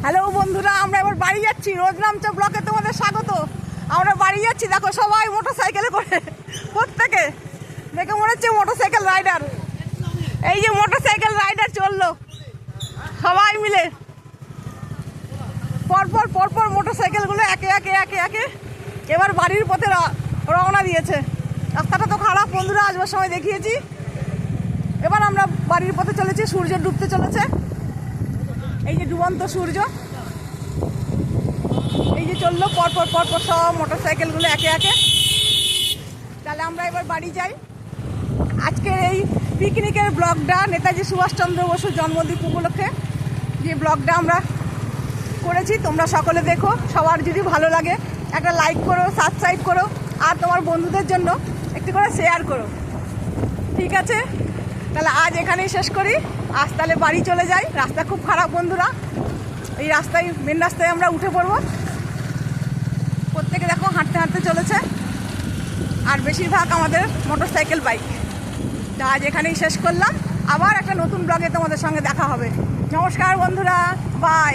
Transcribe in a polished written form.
Hello বন্ধুরা, আমরা এবার বাড়ি যাচ্ছি। রোজনামচা ব্লকে তোমাদের স্বাগত। আমরা বাড়ি যাচ্ছি, দেখো সবাই মোটর সাইকেলে করে, প্রত্যেকে দেখে মনে হচ্ছে মোটর সাইকেল রাইডার। এই যে মোটর সাইকেল রাইডার চললো সবাই মিলে, পরপর পরপর মোটর সাইকেলগুলো একে একে একে একে এবার বাড়ির পথে রওনা দিয়েছে। রাস্তাটা তো খারাপ বন্ধুরা, আসবার সময় দেখিয়েছি। এবার আমরা বাড়ির পথে চলেছি, সূর্য ডুবতে চলেছে। এই যে ডুবন্ত সূর্য, এই যে চললো পরপর পরপর সব মোটর সাইকেলগুলো একে একে। তাহলে আমরা এবার বাড়ি যাই। আজকের এই পিকনিকের ব্লগটা নেতাজি সুভাষচন্দ্র বসুর জন্মদিন উপলক্ষে যে ব্লগটা আমরা করেছি, তোমরা সকলে দেখো। সবার যদি ভালো লাগে একটা লাইক করো, সাবস্ক্রাইব করো, আর তোমার বন্ধুদের জন্য একটু করে শেয়ার করো, ঠিক আছে? তাহলে আজ এখানেই শেষ করি। আজ তাহলে বাড়ি চলে যাই। রাস্তা খুব খারাপ বন্ধুরা, এই রাস্তায়, মেন রাস্তায় আমরা উঠে পড়বো। প্রত্যেকে দেখো হাঁটতে হাঁটতে চলেছে, আর বেশিরভাগ আমাদের মোটর সাইকেল বাইক। তা আজ এখানেই শেষ করলাম। আবার একটা নতুন ব্লগে তোমাদের সঙ্গে দেখা হবে। নমস্কার বন্ধুরা, বাই।